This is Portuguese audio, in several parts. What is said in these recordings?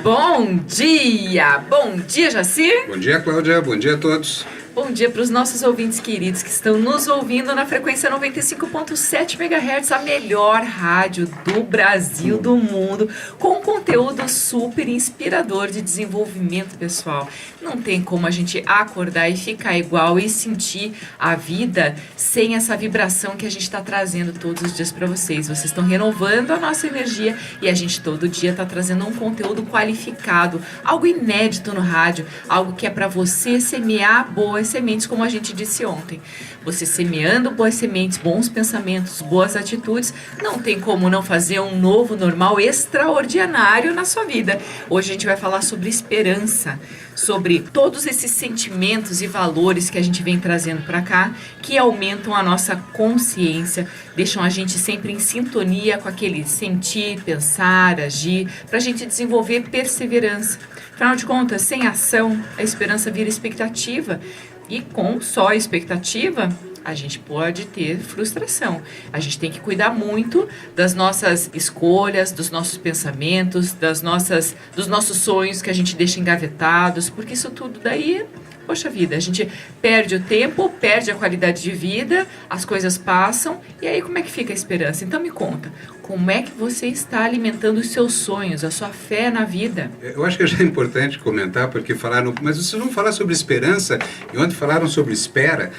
Bom dia! Bom dia, Jacir! Bom dia, Cláudia. Bom dia a todos. Bom dia para os nossos ouvintes queridos que estão nos ouvindo na frequência 95.7 MHz, a melhor rádio do Brasil, do mundo, com conteúdo super inspirador de desenvolvimento pessoal. Não tem como a gente acordar e ficar igual e sentir a vida sem essa vibração que a gente está trazendo todos os dias para vocês. Vocês estão renovando a nossa energia e a gente todo dia está trazendo um conteúdo qualificado, algo inédito no rádio, algo que é para você semear boas sementes, como a gente disse ontem. Você semeando boas sementes, bons pensamentos, boas atitudes, não tem como não fazer um novo normal extraordinário na sua vida. Hoje a gente vai falar sobre esperança, sobre todos esses sentimentos e valores que a gente vem trazendo para cá, que aumentam a nossa consciência, deixam a gente sempre em sintonia com aquele sentir, pensar, agir, para a gente desenvolver perseverança. Afinal de contas, sem ação, a esperança vira expectativa. E com só expectativa, a gente pode ter frustração. A gente tem que cuidar muito das nossas escolhas, dos nossos pensamentos, dos nossos sonhos que a gente deixa engavetados, porque isso tudo daí, poxa vida, a gente perde o tempo, perde a qualidade de vida, as coisas passam, e aí como é que fica a esperança? Então me conta, como é que você está alimentando os seus sonhos, a sua fé na vida? Eu acho que já é importante comentar, porque falaram, mas vocês vão falar sobre esperança, e ontem falaram sobre espera.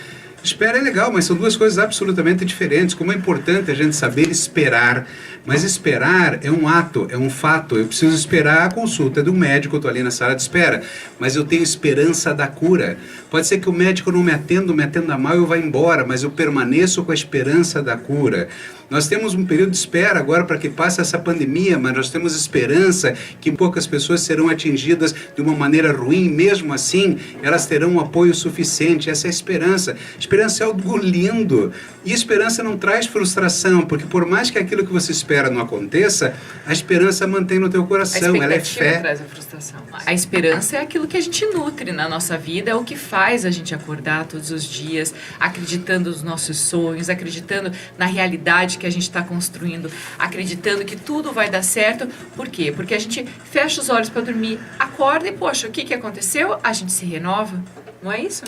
Espera é legal, mas são duas coisas absolutamente diferentes. Como é importante a gente saber esperar. Mas esperar é um ato, é um fato. Eu preciso esperar a consulta do médico, eu estou ali na sala de espera. Mas eu tenho esperança da cura. Pode ser que o médico não me atenda mal, eu vá embora, mas eu permaneço com a esperança da cura. Nós temos um período de espera agora para que passe essa pandemia, mas nós temos esperança que poucas pessoas serão atingidas de uma maneira ruim, mesmo assim, elas terão um apoio suficiente. Essa é a esperança. Esperança é algo lindo. E esperança não traz frustração, porque por mais que aquilo que você espera não aconteça, a esperança mantém no teu coração, ela é fé. Traz a frustração. A esperança é aquilo que a gente nutre na nossa vida, é o que faz a gente acordar todos os dias, acreditando nos nossos sonhos, acreditando na realidade que a gente está construindo, acreditando que tudo vai dar certo. Por quê? Porque a gente fecha os olhos para dormir, acorda e, poxa, o que aconteceu? A gente se renova, não é isso?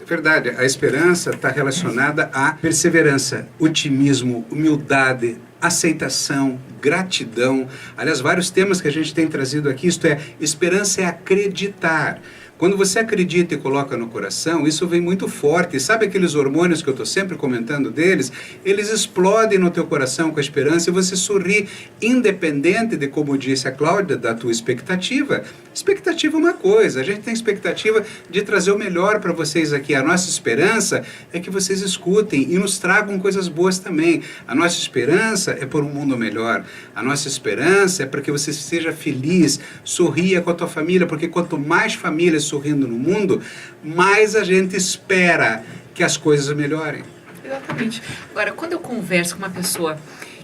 É verdade, a esperança está relacionada à perseverança, otimismo, humildade, aceitação, gratidão. Aliás, vários temas que a gente tem trazido aqui, isto é, esperança é acreditar. Quando você acredita e coloca no coração, isso vem muito forte. E sabe aqueles hormônios que eu estou sempre comentando deles? Eles explodem no teu coração com a esperança e você sorri, independente de, como disse a Cláudia, da tua expectativa. Expectativa é uma coisa, a gente tem expectativa de trazer o melhor para vocês aqui. A nossa esperança é que vocês escutem e nos tragam coisas boas também. A nossa esperança é por um mundo melhor. A nossa esperança é para que você seja feliz, sorria com a tua família, porque quanto mais famílias sorrindo no mundo, mais a gente espera que as coisas melhorem. Exatamente. Agora, quando eu converso com uma pessoa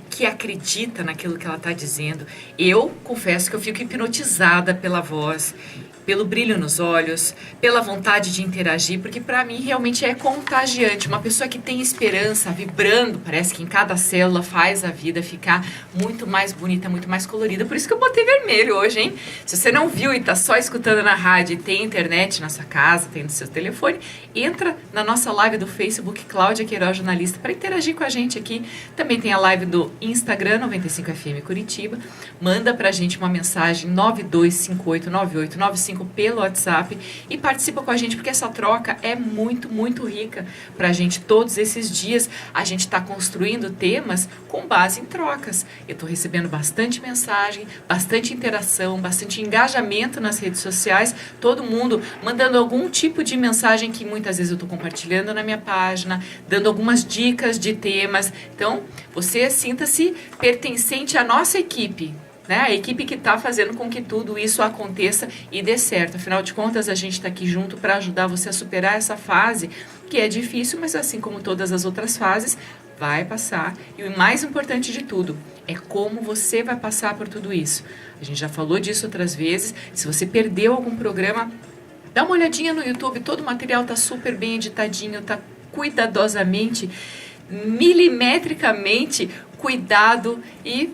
que acredita naquilo que ela está dizendo, eu confesso que eu fico hipnotizada pela voz, pelo brilho nos olhos, pela vontade de interagir, porque para mim realmente é contagiante. Uma pessoa que tem esperança vibrando, parece que em cada célula faz a vida ficar muito mais bonita, muito mais colorida. Por isso que eu botei vermelho hoje, hein? Se você não viu e está só escutando na rádio e tem internet na sua casa, tem no seu telefone, entra na nossa live do Facebook, Cláudia Queiroz Jornalista, para interagir com a gente aqui. Também tem a live do Instagram, 95FM Curitiba. Manda pra gente uma mensagem 92589895 pelo WhatsApp e participa com a gente, porque essa troca é muito, muito rica pra gente. Todos esses dias a gente está construindo temas com base em trocas. Eu estou recebendo bastante mensagem, bastante interação, bastante engajamento nas redes sociais, todo mundo mandando algum tipo de mensagem que muitas vezes eu estou compartilhando na minha página, dando algumas dicas de temas. Então, você sinta-se pertencente à nossa equipe, né? A equipe que está fazendo com que tudo isso aconteça e dê certo. Afinal de contas, a gente está aqui junto para ajudar você a superar essa fase, que é difícil, mas assim como todas as outras fases, vai passar. E o mais importante de tudo é como você vai passar por tudo isso. A gente já falou disso outras vezes. Se você perdeu algum programa, dá uma olhadinha no YouTube. Todo o material está super bem editadinho, está cuidadosamente, milimetricamente cuidado e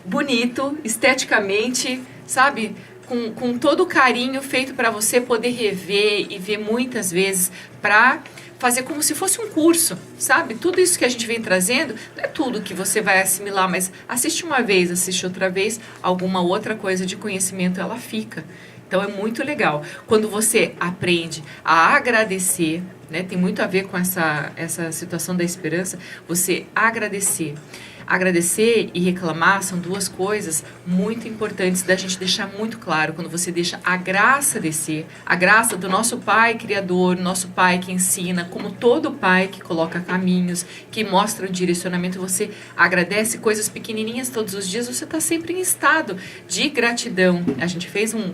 bonito, esteticamente, sabe? com todo o carinho feito para você poder rever e ver muitas vezes, para fazer como se fosse um curso, sabe? Tudo isso que a gente vem trazendo, não é tudo que você vai assimilar, mas assiste uma vez, assiste outra vez, alguma outra coisa de conhecimento ela fica. Então é muito legal. Quando você aprende a agradecer, né? Tem muito a ver com essa situação da esperança, você agradecer. Agradecer e reclamar são duas coisas muito importantes da gente deixar muito claro. Quando você deixa a graça descer, a graça do nosso Pai Criador, nosso Pai que ensina, como todo pai que coloca caminhos, que mostra o direcionamento, você agradece coisas pequenininhas todos os dias, você está sempre em estado de gratidão. A gente fez um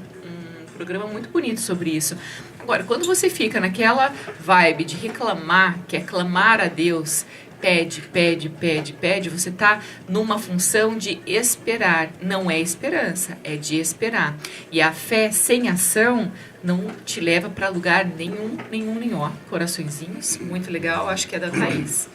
programa muito bonito sobre isso. Agora, quando você fica naquela vibe de reclamar, que é clamar a Deus, pede, você está numa função de esperar. Não é esperança, é de esperar. E a fé sem ação não te leva para lugar nenhum. Ó, coraçõezinhos, muito legal, acho que é da Thaís.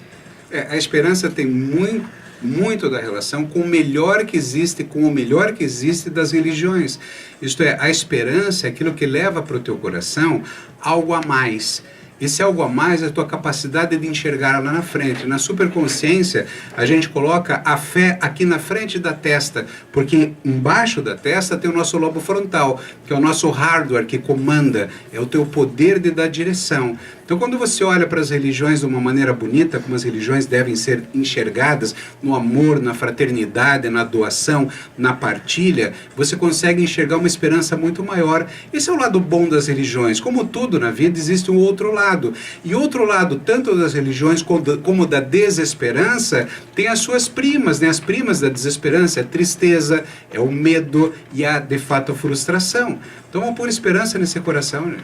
A esperança tem muito da relação com o melhor que existe, com o melhor que existe das religiões. Isto é, a esperança é aquilo que leva para o teu coração algo a mais. Esse algo a mais é a tua capacidade de enxergar lá na frente. Na superconsciência, a gente coloca a fé aqui na frente da testa, porque embaixo da testa tem o nosso lobo frontal, que é o nosso hardware que comanda, é o teu poder de dar direção. Então, quando você olha para as religiões de uma maneira bonita, como as religiões devem ser enxergadas, no amor, na fraternidade, na doação, na partilha, você consegue enxergar uma esperança muito maior. Esse é o lado bom das religiões. Como tudo na vida, existe um outro lado. E outro lado, tanto das religiões como da desesperança, tem as suas primas, né? As primas da desesperança é a tristeza, é o medo e de fato, a frustração. Então, vamos pôr esperança nesse coração, né?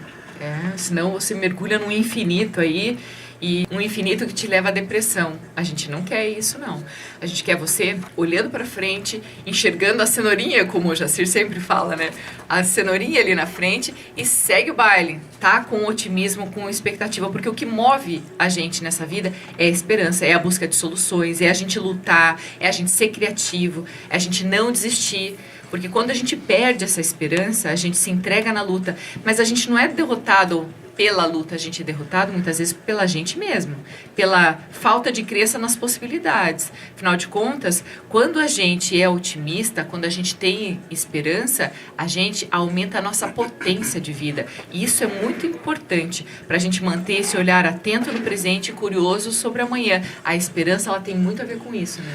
Senão você mergulha num infinito aí, e um infinito que te leva à depressão. A gente não quer isso, não. A gente quer você olhando para frente, enxergando a cenourinha, como o Jacir sempre fala, né? A cenourinha ali na frente e segue o baile, tá? Com otimismo, com expectativa, porque o que move a gente nessa vida é a esperança, é a busca de soluções, é a gente lutar, é a gente ser criativo, é a gente não desistir. Porque quando a gente perde essa esperança, a gente se entrega na luta, mas a gente não é derrotado pela luta, a gente é derrotado muitas vezes pela gente mesmo, pela falta de crença nas possibilidades. Afinal de contas, quando a gente é otimista, quando a gente tem esperança, a gente aumenta a nossa potência de vida. E isso é muito importante para a gente manter esse olhar atento no presente e curioso sobre amanhã. A esperança, ela tem muito a ver com isso, né?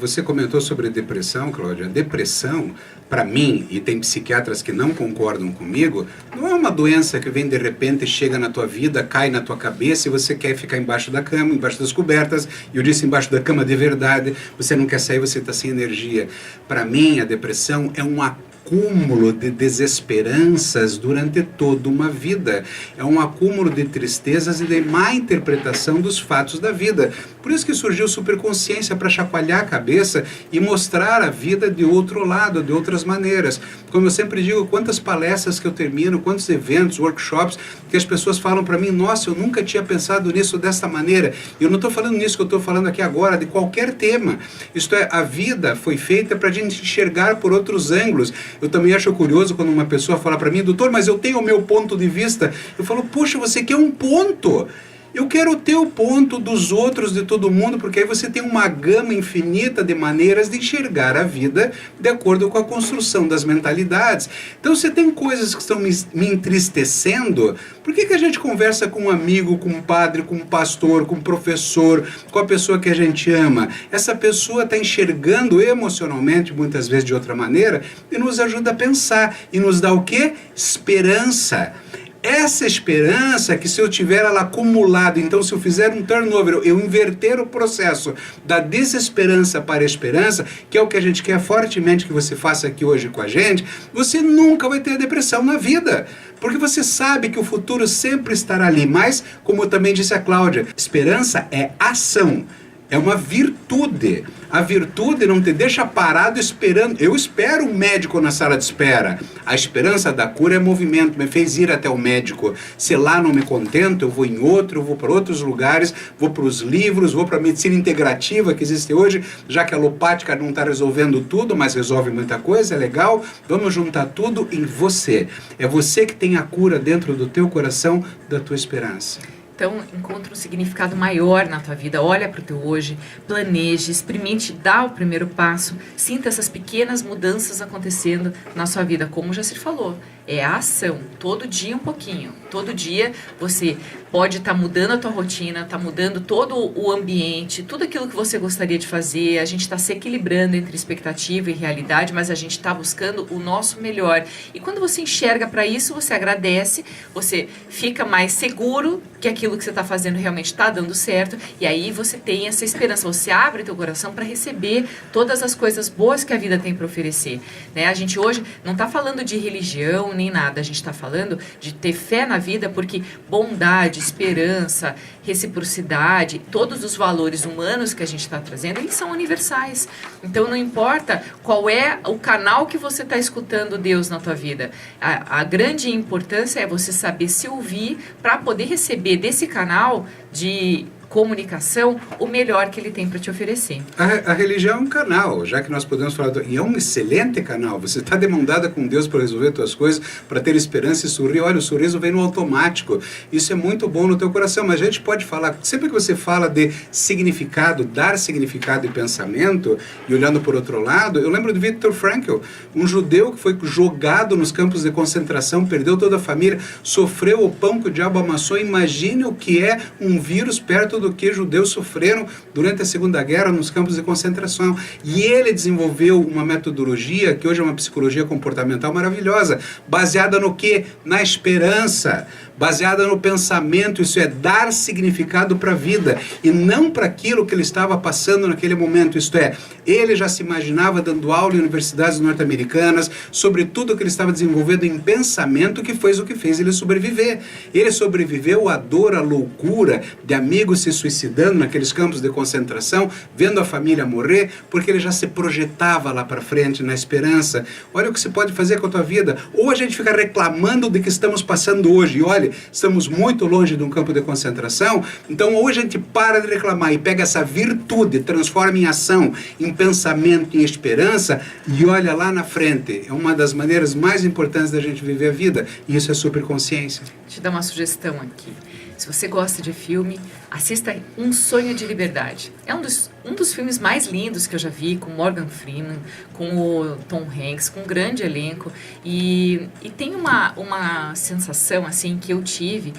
Você comentou sobre depressão, Cláudia. Depressão, para mim, e tem psiquiatras que não concordam comigo, não é uma doença que vem de repente, chega na tua vida, cai na tua cabeça e você quer ficar embaixo da cama, embaixo das cobertas. E eu disse embaixo da cama de verdade, você não quer sair, você está sem energia. Para mim, a depressão é um acúmulo de desesperanças durante toda uma vida. É um acúmulo de tristezas e de má interpretação dos fatos da vida. Por isso que surgiu Superconsciência, para chacoalhar a cabeça e mostrar a vida de outro lado, de outras maneiras. Como eu sempre digo, quantas palestras que eu termino, quantos eventos, workshops, que as pessoas falam para mim, nossa, eu nunca tinha pensado nisso desta maneira. E eu não estou falando nisso que eu estou falando aqui agora, de qualquer tema. Isto é, a vida foi feita para a gente enxergar por outros ângulos. Eu também acho curioso quando uma pessoa fala para mim, doutor, mas eu tenho o meu ponto de vista. Eu falo, poxa, você quer um ponto? Eu quero ter o ponto dos outros, de todo mundo, porque aí você tem uma gama infinita de maneiras de enxergar a vida de acordo com a construção das mentalidades. Então, se tem coisas que estão me entristecendo, por que a gente conversa com um amigo, com um padre, com um pastor, com um professor, com a pessoa que a gente ama? Essa pessoa está enxergando emocionalmente, muitas vezes de outra maneira, e nos ajuda a pensar. E nos dá o quê? Esperança. Essa esperança que se eu tiver ela acumulada, então se eu fizer um turnover, eu inverter o processo da desesperança para a esperança, que é o que a gente quer fortemente que você faça aqui hoje com a gente, você nunca vai ter depressão na vida. Porque você sabe que o futuro sempre estará ali. Mas, como eu também disse a Cláudia, esperança é ação. É uma virtude. A virtude não te deixa parado esperando. Eu espero um médico na sala de espera. A esperança da cura é movimento. Me fez ir até o médico. Se lá não me contento, eu vou em outro, eu vou para outros lugares, vou para os livros, vou para a medicina integrativa que existe hoje, já que a alopática não está resolvendo tudo, mas resolve muita coisa, é legal. Vamos juntar tudo em você. É você que tem a cura dentro do teu coração, da tua esperança. Então, encontra um significado maior na tua vida, olha para o teu hoje, planeje, experimente, dá o primeiro passo, sinta essas pequenas mudanças acontecendo na sua vida, como já se falou. É a ação, todo dia um pouquinho. Todo dia você pode estar mudando a tua rotina, está mudando todo o ambiente, tudo aquilo que você gostaria de fazer. A gente está se equilibrando entre expectativa e realidade, mas a gente está buscando o nosso melhor. E quando você enxerga para isso, você agradece, você fica mais seguro que aquilo que você está fazendo realmente está dando certo. E aí você tem essa esperança, você abre teu coração para receber todas as coisas boas que a vida tem para oferecer. Né? A gente hoje não está falando de religião, nem nada. A gente está falando de ter fé na vida, porque bondade, esperança, reciprocidade, todos os valores humanos que a gente está trazendo, eles são universais. Então não importa qual é o canal que você está escutando Deus na tua vida. A grande importância é você saber se ouvir para poder receber desse canal de comunicação o melhor que ele tem para te oferecer. A religião é um canal, já que nós podemos falar, e é um excelente canal. Você está demandada com Deus para resolver suas coisas, para ter esperança e sorrir. Olha, o sorriso vem no automático. Isso é muito bom no teu coração, mas a gente pode falar, sempre que você fala de significado, dar significado e pensamento, e olhando por outro lado, eu lembro de Viktor Frankl, um judeu que foi jogado nos campos de concentração, perdeu toda a família, sofreu o pão que o diabo amassou. Imagine o que é um vírus perto do que judeus sofreram durante a Segunda Guerra nos campos de concentração. E ele desenvolveu uma metodologia que hoje é uma psicologia comportamental maravilhosa, baseada no quê? Na esperança, baseada no pensamento. Isso é dar significado para a vida e não para aquilo que ele estava passando naquele momento. Isto é, ele já se imaginava dando aula em universidades norte-americanas sobre tudo que ele estava desenvolvendo em pensamento, que foi o que fez ele sobreviver. Ele sobreviveu à dor, à loucura de amigos se suicidando naqueles campos de concentração, vendo a família morrer, porque ele já se projetava lá para frente na esperança. Olha o que se pode fazer com a tua vida. Ou a gente fica reclamando de que estamos passando hoje, e olha, estamos muito longe de um campo de concentração, então ou a gente para de reclamar e pega essa virtude, transforma em ação, em pensamento, em esperança, e olha lá na frente. É uma das maneiras mais importantes da gente viver a vida, e isso é superconsciência. Te dar uma sugestão aqui. Se você gosta de filme, assista Um Sonho de Liberdade. É um dos filmes mais lindos que eu já vi, com Morgan Freeman, com o Tom Hanks, com um grande elenco. E tem uma sensação assim que eu tive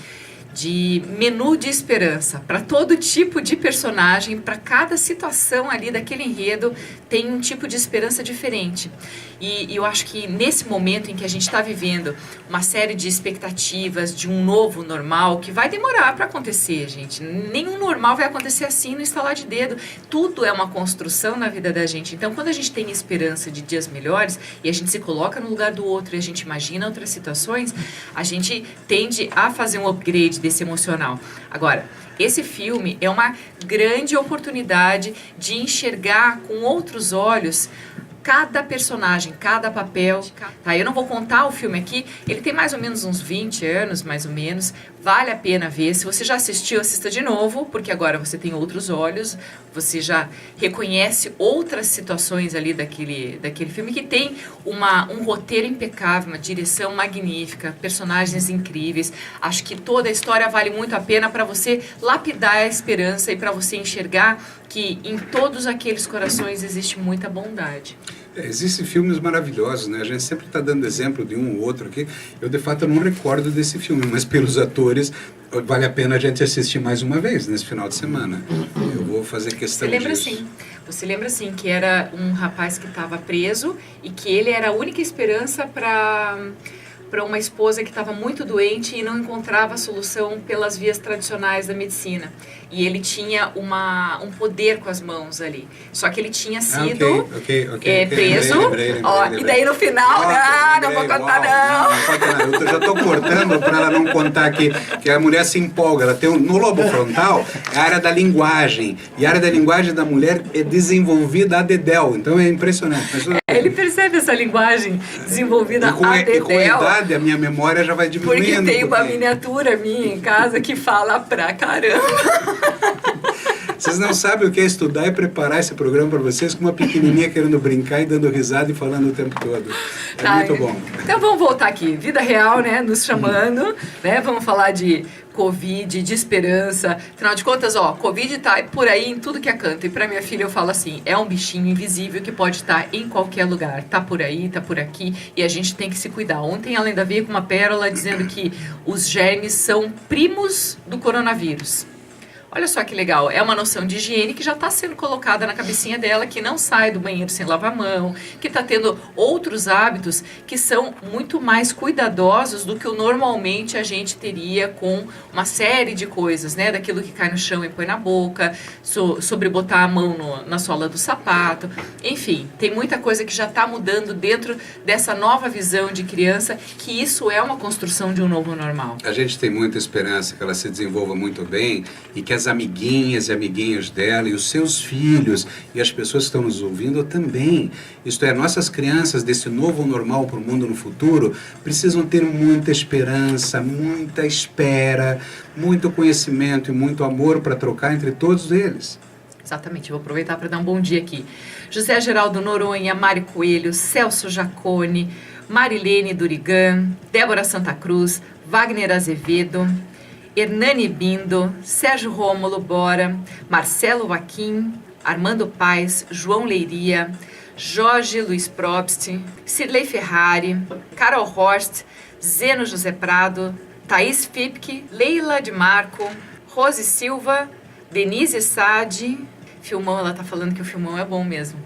de menu de esperança para todo tipo de personagem, para cada situação ali daquele enredo tem um tipo de esperança diferente. E eu acho que nesse momento em que a gente está vivendo uma série de expectativas de um novo normal, que vai demorar para acontecer, gente. Nenhum normal vai acontecer assim no estalar de dedo. Tudo é uma construção na vida da gente. Então, quando a gente tem esperança de dias melhores e a gente se coloca no lugar do outro e a gente imagina outras situações, a gente tende a fazer um upgrade desse emocional. Agora, esse filme é uma grande oportunidade de enxergar com outros olhos cada personagem, cada papel. Tá? Eu não vou contar o filme aqui, ele tem mais ou menos uns 20 anos, mais ou menos. Vale a pena ver. Se você já assistiu, assista de novo, porque agora você tem outros olhos, você já reconhece outras situações ali daquele filme, que tem um roteiro impecável, uma direção magnífica, personagens incríveis. Acho que toda a história vale muito a pena para você lapidar a esperança e para você enxergar que em todos aqueles corações existe muita bondade. Existem filmes maravilhosos, né? A gente sempre está dando exemplo de um ou outro aqui. Eu, de fato, não recordo desse filme, mas pelos atores, vale a pena a gente assistir mais uma vez nesse final de semana. Eu vou fazer questão disso. Você lembra, assim, que era um rapaz que estava preso e que ele era a única esperança para para uma esposa que estava muito doente e não encontrava solução pelas vias tradicionais da medicina. E ele tinha um poder com as mãos ali. Só que ele tinha sido preso. Lembrei. E daí no final, não vou contar não. Eu já estou cortando para ela não contar aqui, que a mulher se empolga. Ela tem no lobo frontal a área da linguagem. E a área da linguagem da mulher é desenvolvida a dedéu. Então é impressionante. Ele percebe essa linguagem desenvolvida a dedéu. E com a idade, a minha memória já vai diminuindo. Porque tem uma miniatura minha em casa que fala pra caramba. Vocês não sabem o que é estudar e preparar esse programa para vocês com uma pequenininha querendo brincar e dando risada e falando o tempo todo. Muito bom. Então vamos voltar aqui. Vida real, né? Nos chamando, né? Vamos falar de Covid, de esperança. Afinal de contas, Covid tá por aí em tudo que é canto. E pra minha filha eu falo assim, é um bichinho invisível que pode estar em qualquer lugar. Tá por aí, tá por aqui. E a gente tem que se cuidar. Ontem a Lenda veio com uma pérola dizendo que os germes são primos do coronavírus. Olha só que legal, é uma noção de higiene que já está sendo colocada na cabecinha dela, que não sai do banheiro sem lavar a mão, que está tendo outros hábitos que são muito mais cuidadosos do que o normalmente a gente teria com uma série de coisas, né? Daquilo que cai no chão e põe na boca, sobre botar a mão na sola do sapato. Enfim, tem muita coisa que já está mudando dentro dessa nova visão de criança, que isso é uma construção de um novo normal. A gente tem muita esperança que ela se desenvolva muito bem e que as amiguinhas e amiguinhos dela e os seus filhos e as pessoas que estão nos ouvindo também. Isto é, nossas crianças desse novo normal para o mundo no futuro precisam ter muita esperança, muita espera, muito conhecimento e muito amor para trocar entre todos eles. Exatamente, vou aproveitar para dar um bom dia aqui. José Geraldo Noronha, Mário Coelho, Celso Jacone, Marilene Durigan, Débora Santa Cruz, Wagner Azevedo, Hernani Bindo, Sérgio Rômulo Bora, Marcelo Joaquim, Armando Paes, João Leiria, Jorge Luiz Probst, Cirlei Ferrari, Carol Horst, Zeno José Prado, Thaís Fipke, Leila de Marco, Rose Silva, Denise Sade, Filmão, ela tá falando que o filmão é bom mesmo,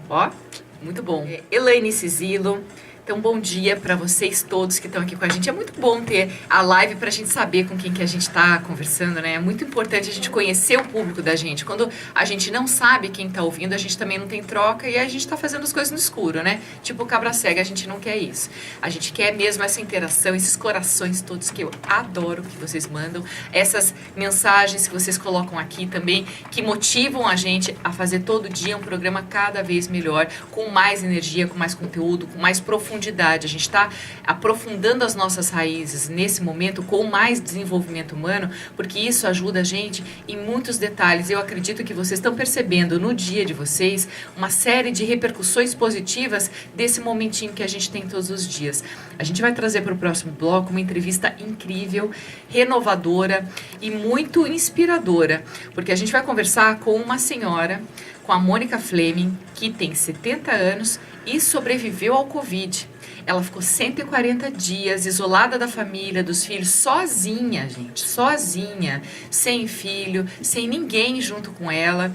muito bom. Elaine Cisilo. Então, bom dia para vocês todos que estão aqui com a gente. É muito bom ter a live para a gente saber com quem que a gente está conversando, né? É muito importante a gente conhecer o público da gente. Quando a gente não sabe quem está ouvindo, a gente também não tem troca e a gente está fazendo as coisas no escuro, né? Tipo cabra cega, a gente não quer isso. A gente quer mesmo essa interação, esses corações todos que eu adoro que vocês mandam, essas mensagens que vocês colocam aqui também, que motivam a gente a fazer todo dia um programa cada vez melhor, com mais energia, com mais conteúdo, com mais profundidade. A gente está aprofundando as nossas raízes nesse momento com mais desenvolvimento humano, porque isso ajuda a gente em muitos detalhes. Eu acredito que vocês estão percebendo no dia de vocês uma série de repercussões positivas desse momentinho que a gente tem todos os dias. A gente vai trazer para o próximo bloco uma entrevista incrível, renovadora e muito inspiradora, porque a gente vai conversar com uma senhora, com a Mônica Fleming, que tem 70 anos e sobreviveu ao Covid. Ela ficou 140 dias isolada da família, dos filhos, sozinha, gente, sozinha, sem filho, sem ninguém junto com ela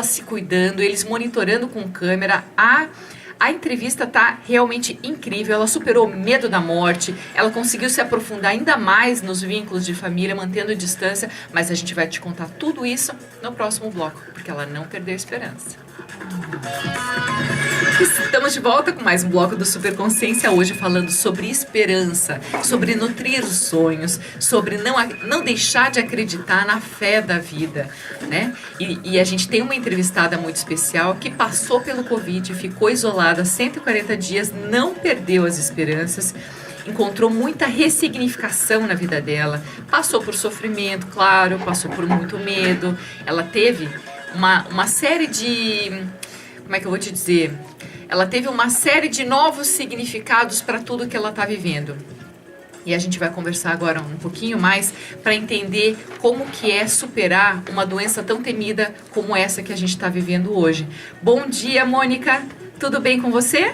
se cuidando, eles monitorando com câmera. A entrevista tá realmente incrível, ela superou o medo da morte, ela conseguiu se aprofundar ainda mais nos vínculos de família, mantendo distância, mas a gente vai te contar tudo isso no próximo bloco, porque ela não perdeu a esperança. Estamos de volta com mais um bloco do Superconsciência, hoje falando sobre esperança, sobre nutrir os sonhos, sobre não deixar de acreditar na fé da vida, né? E a gente tem uma entrevistada muito especial que passou pelo Covid, ficou isolada 140 dias, não perdeu as esperanças, encontrou muita ressignificação na vida dela, passou por sofrimento, claro, passou por muito medo, ela teve uma série de... Como é que eu vou te dizer? Ela teve uma série de novos significados para tudo que ela está vivendo. E a gente vai conversar agora um pouquinho mais para entender como que é superar uma doença tão temida como essa que a gente está vivendo hoje. Bom dia, Mônica. Tudo bem com você?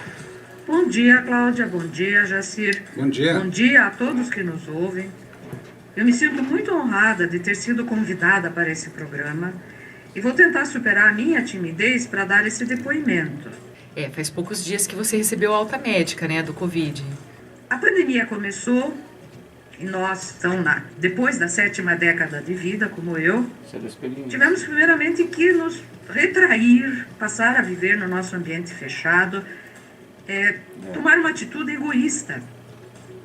Bom dia, Cláudia. Bom dia, Jacir. Bom dia. Bom dia a todos que nos ouvem. Eu me sinto muito honrada de ter sido convidada para esse programa e vou tentar superar a minha timidez para dar esse depoimento. Faz poucos dias que você recebeu a alta médica, né, do Covid. A pandemia começou e nós, então, depois da 7ª década de vida, como eu, tivemos primeiramente que nos retrair, passar a viver no nosso ambiente fechado, tomar uma atitude egoísta.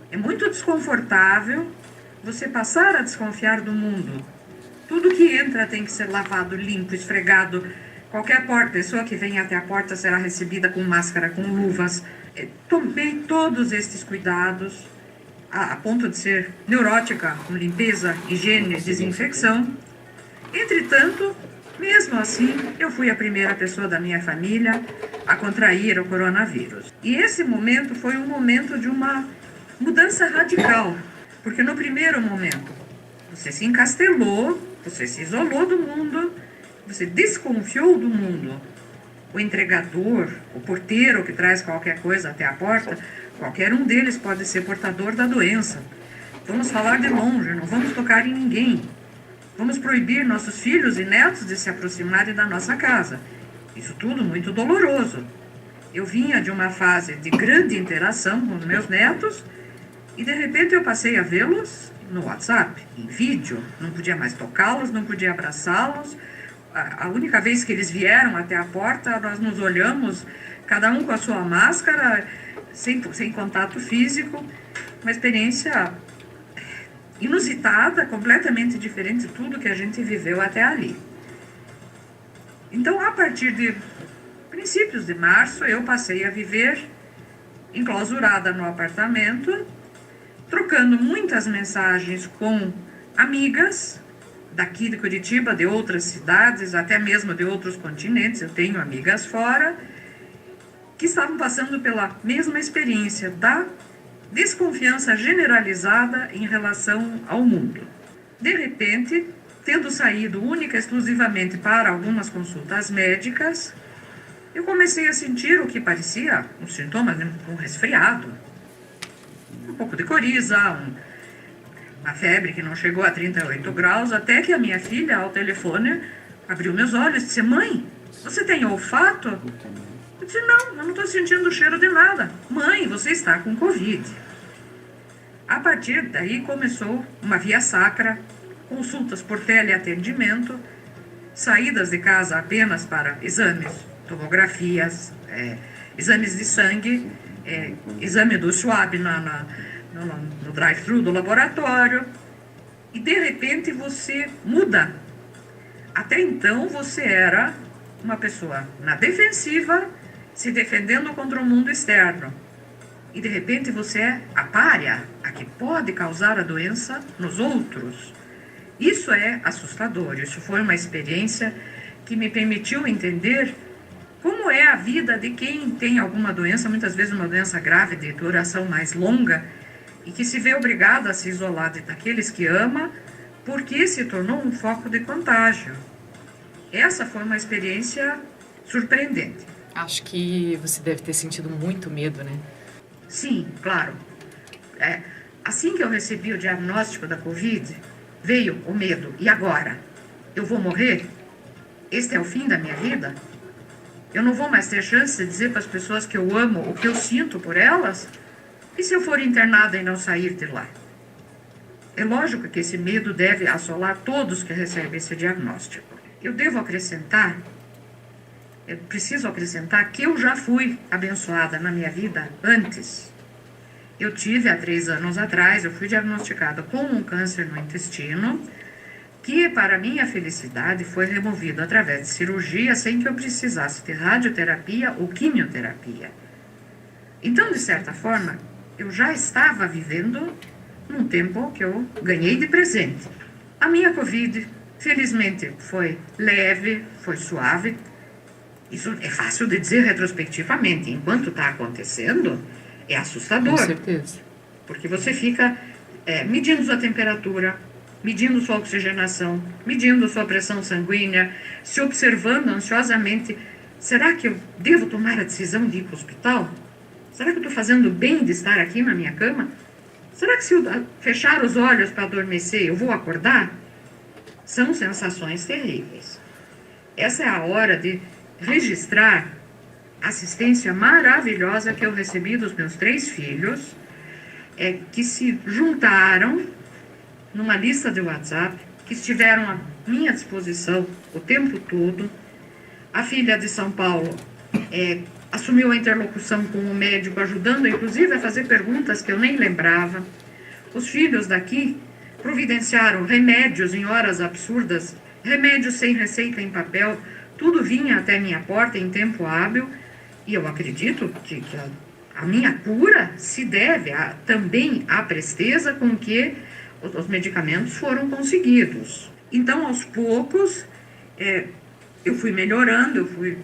É muito desconfortável você passar a desconfiar do mundo. Tudo que entra tem que ser lavado, limpo, esfregado. Qualquer pessoa que venha até a porta será recebida com máscara, com luvas. Tomei todos estes cuidados, a ponto de ser neurótica com limpeza, higiene, desinfecção. Entretanto, mesmo assim, eu fui a primeira pessoa da minha família a contrair o coronavírus. E esse momento foi um momento de uma mudança radical, porque no primeiro momento você se encastelou, você se isolou do mundo, você desconfiou do mundo. O entregador, o porteiro que traz qualquer coisa até a porta, qualquer um deles pode ser portador da doença. Vamos falar de longe, não vamos tocar em ninguém. Vamos proibir nossos filhos e netos de se aproximarem da nossa casa. Isso tudo muito doloroso. Eu vinha de uma fase de grande interação com os meus netos e de repente eu passei a vê-los no WhatsApp, em vídeo. Não podia mais tocá-los, não podia abraçá-los. A única vez que eles vieram até a porta, nós nos olhamos, cada um com a sua máscara, sem contato físico. Uma experiência inusitada, completamente diferente de tudo que a gente viveu até ali. Então, a partir de princípios de março, eu passei a viver enclausurada no apartamento, trocando muitas mensagens com amigas daqui de Curitiba, de outras cidades, até mesmo de outros continentes. Eu tenho amigas fora que estavam passando pela mesma experiência da desconfiança generalizada em relação ao mundo. De repente, tendo saído única e exclusivamente para algumas consultas médicas, eu comecei a sentir o que parecia um sintoma de um resfriado. Um pouco de coriza, uma febre que não chegou a 38 graus, até que a minha filha, ao telefone, abriu meus olhos e disse: mãe, você tem olfato? Eu disse: não, eu não estou sentindo o cheiro de nada. Mãe, você está com Covid. A partir daí começou uma via sacra, consultas por teleatendimento, saídas de casa apenas para exames, tomografias, exames de sangue, exame do swab no drive-thru do laboratório, e de repente você muda. Até então você era uma pessoa na defensiva, se defendendo contra o mundo externo. E de repente você é a pária, a que pode causar a doença nos outros. Isso é assustador. Isso foi uma experiência que me permitiu entender como é a vida de quem tem alguma doença, muitas vezes uma doença grave de duração mais longa, e que se vê obrigado a se isolar daqueles que ama, porque se tornou um foco de contágio. Essa foi uma experiência surpreendente. Acho que você deve ter sentido muito medo, né? Sim, claro. Assim que eu recebi o diagnóstico da Covid, veio o medo. E agora? Eu vou morrer? Este é o fim da minha vida? Eu não vou mais ter chance de dizer para as pessoas que eu amo o que eu sinto por elas? E se eu for internada e não sair de lá? É lógico que esse medo deve assolar todos que recebem esse diagnóstico. Eu preciso acrescentar que eu já fui abençoada na minha vida antes. Eu tive, há 3 anos atrás, eu fui diagnosticada com um câncer no intestino, que, para minha felicidade, foi removido através de cirurgia sem que eu precisasse ter radioterapia ou quimioterapia. Então, de certa forma, eu já estava vivendo num tempo que eu ganhei de presente. A minha Covid, felizmente, foi leve, foi suave. Isso é fácil de dizer retrospectivamente. Enquanto está acontecendo, é assustador. Com certeza. Porque você fica medindo sua temperatura, medindo sua oxigenação, medindo sua pressão sanguínea, se observando ansiosamente. Será que eu devo tomar a decisão de ir para o hospital? Será que eu estou fazendo bem de estar aqui na minha cama? Será que se eu fechar os olhos para adormecer, eu vou acordar? São sensações terríveis. Essa é a hora de registrar a assistência maravilhosa que eu recebi dos meus 3 filhos, que se juntaram numa lista de WhatsApp, que estiveram à minha disposição o tempo todo. A filha de São Paulo assumiu a interlocução com o médico, ajudando inclusive a fazer perguntas que eu nem lembrava. Os filhos daqui providenciaram remédios em horas absurdas, remédios sem receita em papel, tudo vinha até minha porta em tempo hábil, e eu acredito que a minha cura se deve também à presteza com que os medicamentos foram conseguidos. Então, aos poucos, eu fui melhorando, eu fui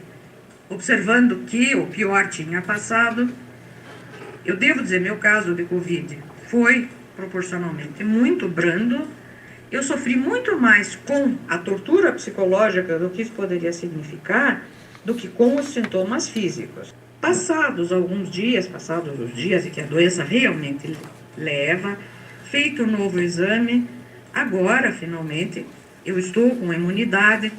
observando que o pior tinha passado. Eu devo dizer, meu caso de Covid foi proporcionalmente muito brando. Eu sofri muito mais com a tortura psicológica do que isso poderia significar, do que com os sintomas físicos. Passados os dias em que a doença realmente leva, feito um novo exame, agora, finalmente, eu estou com imunidade.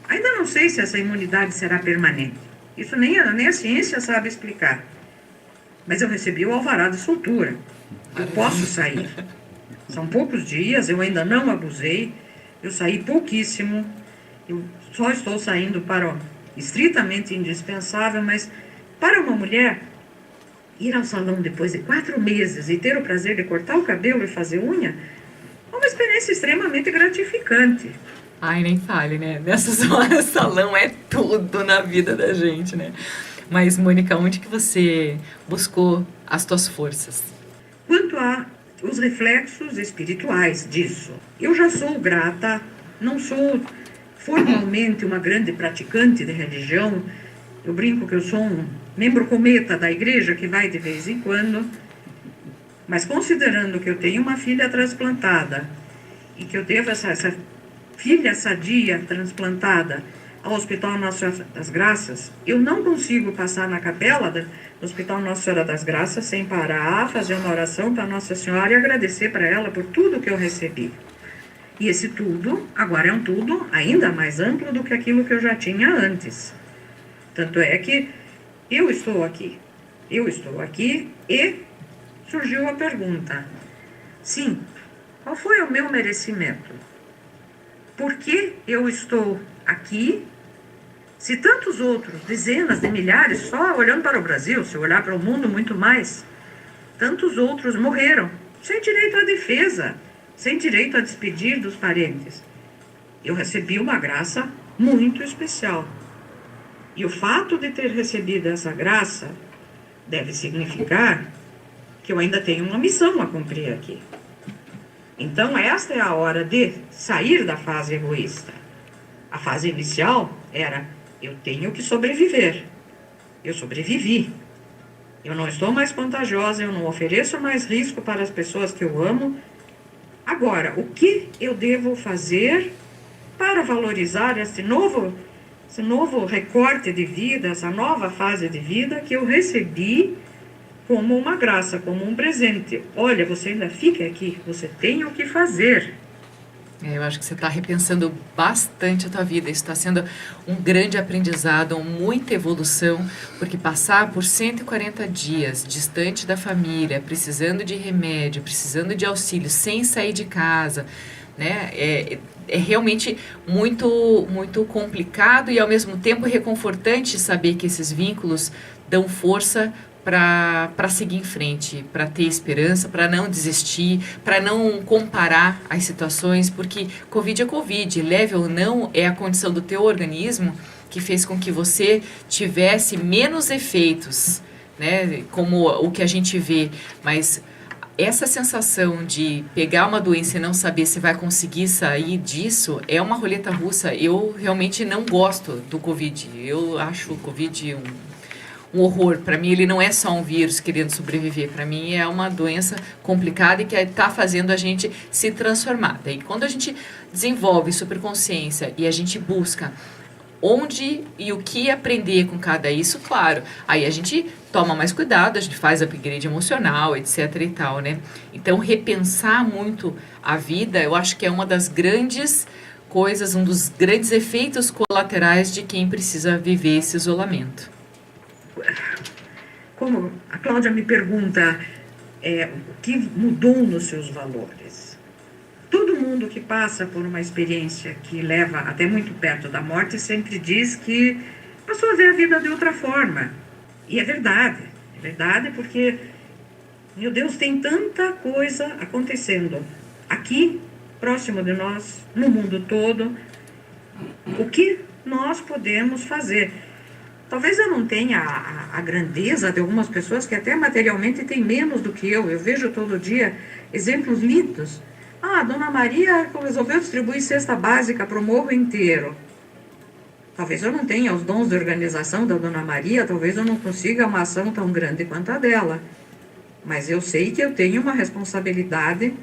Ainda não sei se essa imunidade será permanente. Isso nem a ciência sabe explicar. Mas eu recebi o alvará de soltura. Eu posso sair. São poucos dias, eu ainda não abusei. Eu saí pouquíssimo. Eu só estou saindo para o estritamente indispensável, mas para uma mulher, ir ao salão depois de 4 meses e ter o prazer de cortar o cabelo e fazer unha, é uma experiência extremamente gratificante. Ai, nem fale, né? Nessas horas, salão é tudo na vida da gente, né? Mas, Mônica, onde que você buscou as tuas forças? Quanto aos reflexos espirituais disso, eu já sou grata, não sou formalmente uma grande praticante de religião. Eu brinco que eu sou um membro cometa da igreja que vai de vez em quando, mas considerando que eu tenho uma filha transplantada e que eu devo essa filha sadia transplantada ao Hospital Nossa Senhora das Graças, eu não consigo passar na capela do Hospital Nossa Senhora das Graças sem parar, fazer uma oração para Nossa Senhora e agradecer para ela por tudo que eu recebi. E esse tudo, agora é um tudo ainda mais amplo do que aquilo que eu já tinha antes. Tanto é que eu estou aqui e surgiu a pergunta, sim, qual foi o meu merecimento? Por que eu estou aqui, se tantos outros, dezenas de milhares, só olhando para o Brasil, se olhar para o mundo muito mais, tantos outros morreram, sem direito à defesa, sem direito a despedir dos parentes? Eu recebi uma graça muito especial. E o fato de ter recebido essa graça deve significar que eu ainda tenho uma missão a cumprir aqui. Então, esta é a hora de sair da fase egoísta. A fase inicial era, eu tenho que sobreviver. Eu sobrevivi. Eu não estou mais contagiosa, eu não ofereço mais risco para as pessoas que eu amo. Agora, o que eu devo fazer para valorizar esse novo recorte de vida, essa nova fase de vida que eu recebi como uma graça, como um presente? Olha, você ainda fica aqui, você tem o que fazer. Eu acho que você está repensando bastante a tua vida. Isso está sendo um grande aprendizado, muita evolução, porque passar por 140 dias distante da família, precisando de remédio, precisando de auxílio, sem sair de casa, né? É realmente muito, muito complicado e ao mesmo tempo reconfortante saber que esses vínculos dão força para seguir em frente, para ter esperança, para não desistir, para não comparar as situações, porque Covid é Covid, leve ou não, é a condição do teu organismo que fez com que você tivesse menos efeitos, né, como o que a gente vê, mas essa sensação de pegar uma doença e não saber se vai conseguir sair disso é uma roleta russa. Eu realmente não gosto do Covid, eu acho o Covid um horror. Para mim, ele não é só um vírus querendo sobreviver. Para mim, é uma doença complicada e que está fazendo a gente se transformar. Daí, quando a gente desenvolve superconsciência e a gente busca onde e o que aprender com cada isso, claro, aí a gente toma mais cuidado, a gente faz upgrade emocional, etc e tal, né? Então, repensar muito a vida, eu acho que é uma das grandes coisas, um dos grandes efeitos colaterais de quem precisa viver esse isolamento. Como a Cláudia me pergunta, o que mudou nos seus valores. Todo mundo que passa por uma experiência que leva até muito perto da morte sempre diz que passou a ver a vida de outra forma. E é verdade porque, meu Deus, tem tanta coisa acontecendo aqui, próximo de nós, no mundo todo. O que nós podemos fazer? Talvez eu não tenha a grandeza de algumas pessoas que até materialmente têm menos do que eu. Eu vejo todo dia exemplos lindos. A Dona Maria resolveu distribuir cesta básica para o morro inteiro. Talvez eu não tenha os dons de organização da Dona Maria, talvez eu não consiga uma ação tão grande quanto a dela. Mas eu sei que eu tenho uma responsabilidade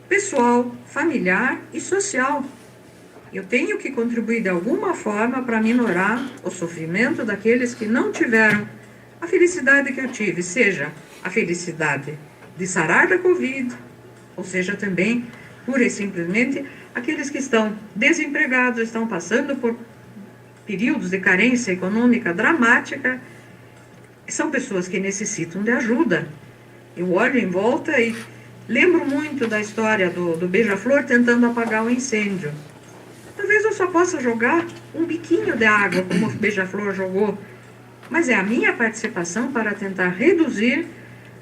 pessoal, familiar e social. Eu tenho que contribuir de alguma forma para minorar o sofrimento daqueles que não tiveram a felicidade que eu tive, seja a felicidade de sarar da Covid, ou seja também, pura e simplesmente, aqueles que estão desempregados, estão passando por períodos de carência econômica dramática, são pessoas que necessitam de ajuda. Eu olho em volta e lembro muito da história do beija-flor tentando apagar o incêndio. Talvez eu só possa jogar um biquinho de água, como o beija-flor jogou, mas é a minha participação para tentar reduzir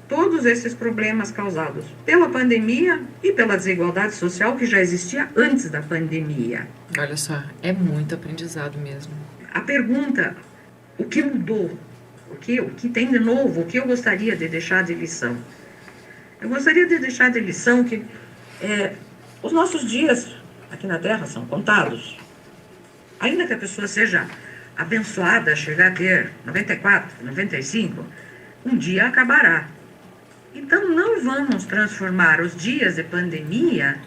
todos esses problemas causados pela pandemia e pela desigualdade social que já existia antes da pandemia. Olha só, é muito aprendizado mesmo. A pergunta, o que mudou? O que tem de novo? O que eu gostaria de deixar de lição? Eu gostaria de deixar de lição que os nossos dias aqui na Terra são contados. Ainda que a pessoa seja abençoada, chegar a ter 94, 95, um dia acabará. Então não vamos transformar os dias de pandemia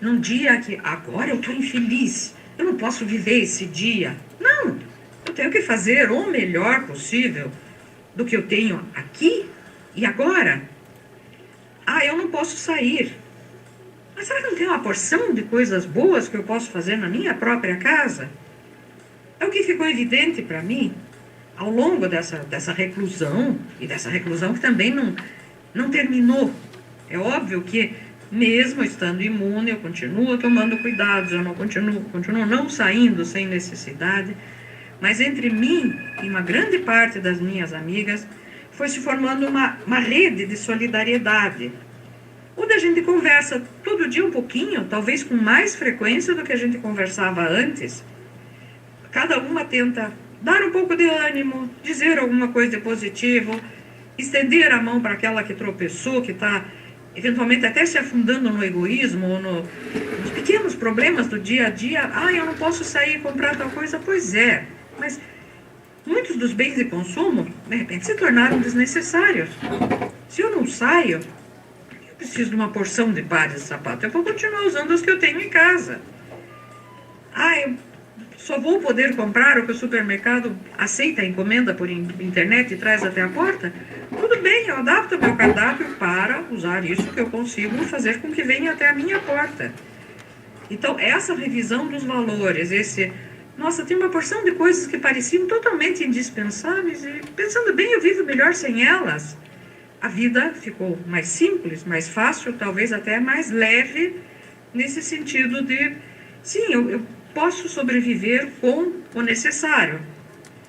num dia que agora eu estou infeliz, eu não posso viver esse dia. Não, eu tenho que fazer o melhor possível do que eu tenho aqui e agora. Eu não posso sair. Mas será que não tem uma porção de coisas boas que eu posso fazer na minha própria casa? É o que ficou evidente para mim ao longo dessa reclusão, e dessa reclusão que também não terminou. É óbvio que, mesmo estando imune, eu continuo tomando cuidados, eu não continuo não saindo sem necessidade, mas entre mim e uma grande parte das minhas amigas foi se formando uma rede de solidariedade, onde a gente conversa todo dia um pouquinho, talvez com mais frequência do que a gente conversava antes. Cada uma tenta dar um pouco de ânimo, dizer alguma coisa de positivo, estender a mão para aquela que tropeçou, que está eventualmente até se afundando no egoísmo, ou nos pequenos problemas do dia a dia. Eu não posso sair e comprar tal coisa. Pois é, mas muitos dos bens de consumo, de repente, se tornaram desnecessários. Se eu não saio, preciso de uma porção de pares de sapato. Eu vou continuar usando os que eu tenho em casa. Eu só vou poder comprar o que o supermercado aceita a encomenda por internet e traz até a porta. Tudo bem, eu adapto meu cardápio para usar isso que eu consigo fazer com que venha até a minha porta. Então, essa revisão dos valores, tem uma porção de coisas que pareciam totalmente indispensáveis e, pensando bem, eu vivo melhor sem elas. A vida ficou mais simples, mais fácil, talvez até mais leve, nesse sentido de, sim, eu posso sobreviver com o necessário.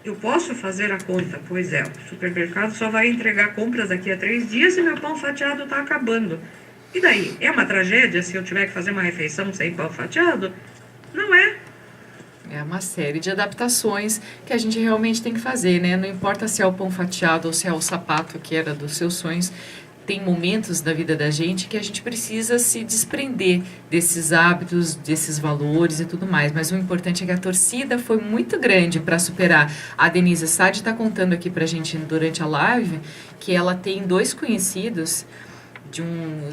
Eu posso fazer a conta, pois é, o supermercado só vai entregar compras daqui a 3 dias e meu pão fatiado está acabando. E daí? É uma tragédia se eu tiver que fazer uma refeição sem pão fatiado? Não é. É uma série de adaptações que a gente realmente tem que fazer, né? Não importa se é o pão fatiado ou se é o sapato que era dos seus sonhos, tem momentos da vida da gente que a gente precisa se desprender desses hábitos, desses valores e tudo mais. Mas o importante é que a torcida foi muito grande para superar. A Denise Sade está contando aqui para a gente durante a live que ela tem 2 conhecidos,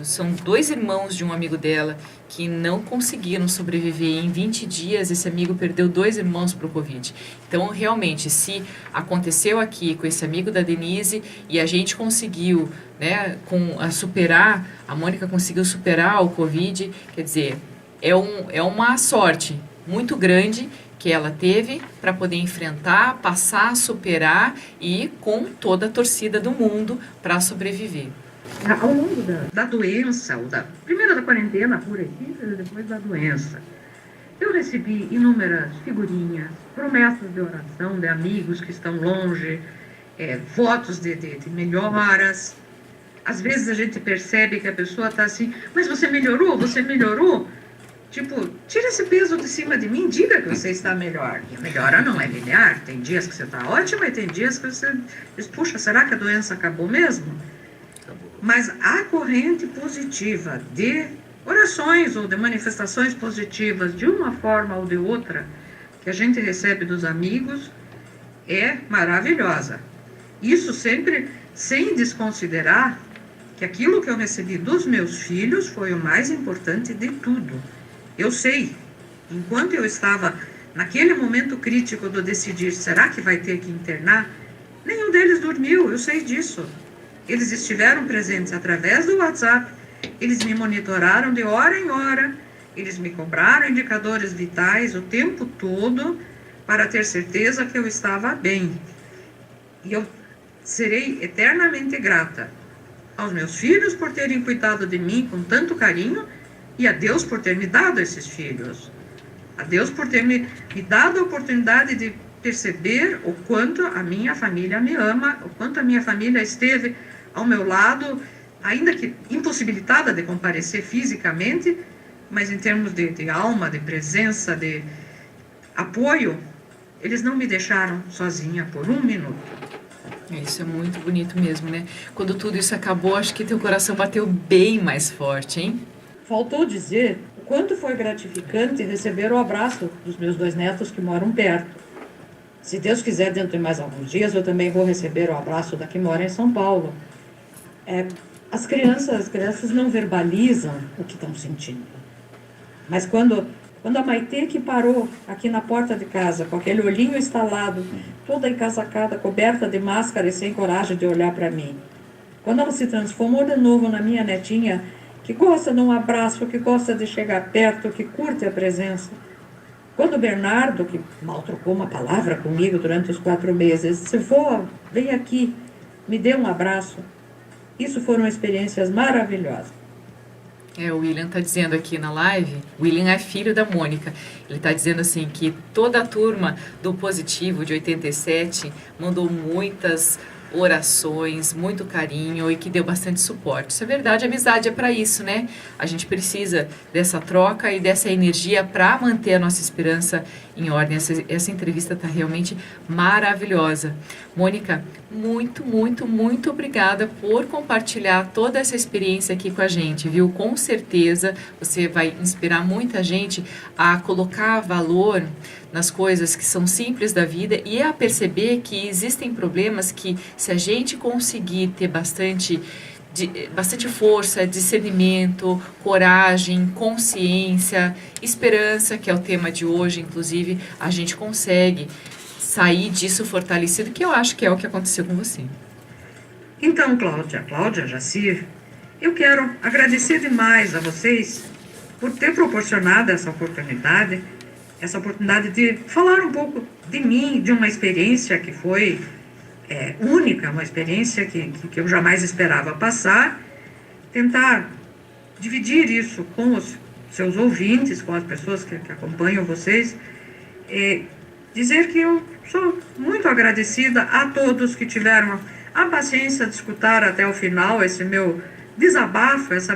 são 2 irmãos de um amigo dela que não conseguiram sobreviver. Em 20 dias, esse amigo perdeu 2 irmãos para o Covid. Então, realmente, se aconteceu aqui com esse amigo da Denise e a gente conseguiu, né, superar, a Mônica conseguiu superar o Covid, quer dizer, é uma sorte muito grande que ela teve para poder enfrentar, passar, superar e com toda a torcida do mundo para sobreviver. Ao longo da doença, primeiro da quarentena por aqui, depois da doença, eu recebi inúmeras figurinhas, promessas de oração de amigos que estão longe, fotos de melhoras. Às vezes a gente percebe que a pessoa está assim, mas você melhorou? Você melhorou? Tipo, tira esse peso de cima de mim, diga que você está melhor. E a melhora não é linear. Tem dias que você está ótima e tem dias que você diz, puxa, será que a doença acabou mesmo? Acabou. Mas a corrente positiva de orações ou de manifestações positivas, de uma forma ou de outra, que a gente recebe dos amigos, é maravilhosa. Isso sempre sem desconsiderar que aquilo que eu recebi dos meus filhos foi o mais importante de tudo. Eu sei, enquanto eu estava naquele momento crítico do decidir, será que vai ter que internar? Nenhum deles dormiu, eu sei disso. Eles estiveram presentes através do WhatsApp, eles me monitoraram de hora em hora, eles me cobraram indicadores vitais o tempo todo para ter certeza que eu estava bem. E eu serei eternamente grata aos meus filhos por terem cuidado de mim com tanto carinho e a Deus por ter me dado esses filhos. A Deus por ter me dado a oportunidade de perceber o quanto a minha família me ama, o quanto a minha família esteve ao meu lado, ainda que impossibilitada de comparecer fisicamente, mas em termos de alma, de presença, de apoio, eles não me deixaram sozinha por um minuto. Isso é muito bonito mesmo, né? Quando tudo isso acabou, acho que teu coração bateu bem mais forte, hein? Faltou dizer o quanto foi gratificante receber o abraço dos meus 2 netos que moram perto. Se Deus quiser, dentro de mais alguns dias, eu também vou receber o abraço da que mora em São Paulo. As crianças não verbalizam o que estão sentindo. Mas quando a Maitê, que parou aqui na porta de casa, com aquele olhinho estalado, toda encasacada, coberta de máscara e sem coragem de olhar para mim, quando ela se transformou de novo na minha netinha, que gosta de um abraço, que gosta de chegar perto, que curte a presença. Quando o Bernardo, que mal trocou uma palavra comigo durante os 4 meses, disse, vó, vem aqui, me dê um abraço. Isso foram experiências maravilhosas. O William está dizendo aqui na live, o William é filho da Mônica, ele está dizendo assim que toda a turma do Positivo de 87 mandou muitas orações, muito carinho e que deu bastante suporte. Isso é verdade, a amizade é para isso, né? A gente precisa dessa troca e dessa energia para manter a nossa esperança em ordem. Essa entrevista está realmente maravilhosa. Mônica, muito, muito, muito obrigada por compartilhar toda essa experiência aqui com a gente, viu? Com certeza você vai inspirar muita gente a colocar valor nas coisas que são simples da vida e a perceber que existem problemas que, se a gente conseguir ter bastante força, discernimento, coragem, consciência, esperança, que é o tema de hoje, inclusive, a gente consegue sair disso fortalecido, que eu acho que é o que aconteceu com você. Então, Cláudia, Jacir, eu quero agradecer demais a vocês por ter proporcionado essa oportunidade de falar um pouco de mim, de uma experiência que foi única, uma experiência que eu jamais esperava passar, tentar dividir isso com os seus ouvintes, com as pessoas que acompanham vocês, dizer que eu sou muito agradecida a todos que tiveram a paciência de escutar até o final esse meu desabafo, esse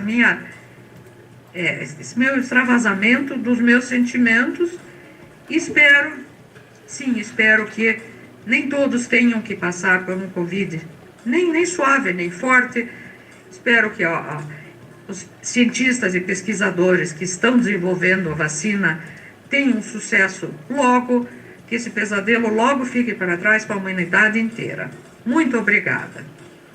meu extravasamento dos meus sentimentos. Espero que nem todos tenham que passar por um Covid, nem suave, nem forte. Espero que os cientistas e pesquisadores que estão desenvolvendo a vacina tenham sucesso logo, que esse pesadelo logo fique para trás para a humanidade inteira. Muito obrigada.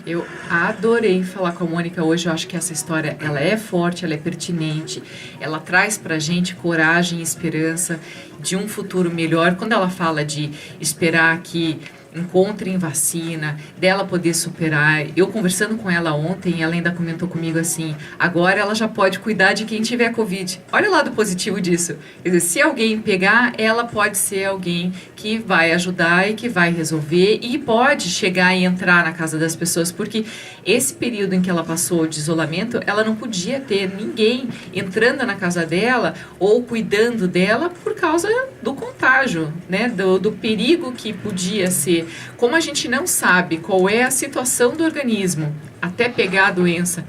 Eu adorei falar com a Mônica hoje. Eu acho que essa história, ela é forte, ela é pertinente, ela traz pra gente coragem e esperança de um futuro melhor. Quando ela fala de esperar que encontrem vacina, dela poder superar. Eu conversando com ela ontem, ela ainda comentou comigo assim, agora ela já pode cuidar de quem tiver Covid. Olha o lado positivo disso. Quer dizer, se alguém pegar, ela pode ser alguém que vai ajudar e que vai resolver e pode chegar e entrar na casa das pessoas, porque esse período em que ela passou de isolamento, ela não podia ter ninguém entrando na casa dela ou cuidando dela por causa do contágio, né? Do perigo que podia ser. Como a gente não sabe qual é a situação do organismo até pegar a doença,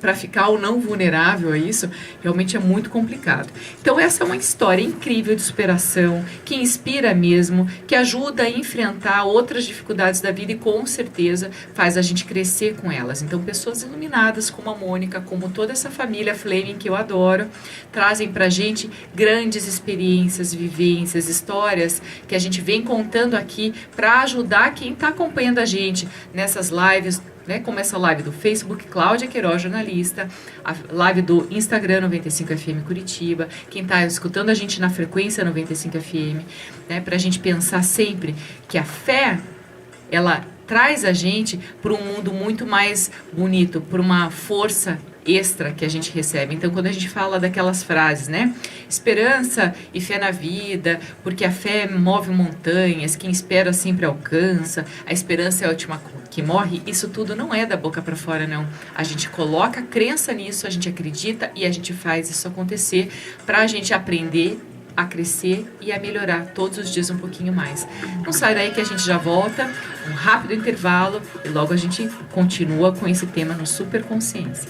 para ficar ou não vulnerável a isso, realmente é muito complicado. Então essa é uma história incrível de superação, que inspira mesmo, que ajuda a enfrentar outras dificuldades da vida e com certeza faz a gente crescer com elas. Então pessoas iluminadas como a Mônica, como toda essa família Fleming que eu adoro, trazem pra gente grandes experiências, vivências, histórias que a gente vem contando aqui para ajudar quem está acompanhando a gente nessas lives, né, como essa live do Facebook, Cláudia Queiroz, jornalista, a live do Instagram 95FM Curitiba, quem está escutando a gente na frequência 95FM, né, para a gente pensar sempre que a fé, ela traz a gente para um mundo muito mais bonito, por uma força extra que a gente recebe. Então, quando a gente fala daquelas frases, né? Esperança e fé na vida, porque a fé move montanhas, quem espera sempre alcança, a esperança é a última que morre, isso tudo não é da boca para fora, não. A gente coloca crença nisso, a gente acredita e a gente faz isso acontecer para a gente aprender a crescer e a melhorar todos os dias um pouquinho mais. Não sai daí que a gente já volta, um rápido intervalo e logo a gente continua com esse tema no Superconsciência.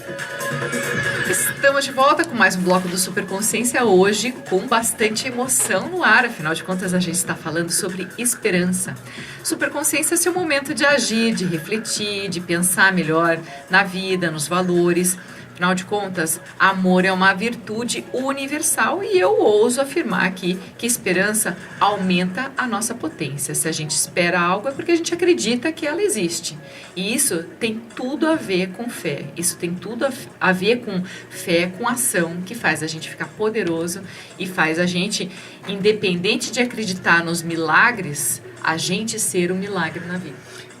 Estamos de volta com mais um bloco do Superconsciência, hoje com bastante emoção no ar, afinal de contas a gente está falando sobre esperança. Superconsciência é seu momento de agir, de refletir, de pensar melhor na vida, nos valores. Afinal de contas, amor é uma virtude universal e eu ouso afirmar aqui que esperança aumenta a nossa potência. Se a gente espera algo é porque a gente acredita que ela existe. E isso tem tudo a ver com fé. Isso tem tudo a ver com fé, com ação, que faz a gente ficar poderoso e faz a gente, independente de acreditar nos milagres, a gente ser um milagre na vida.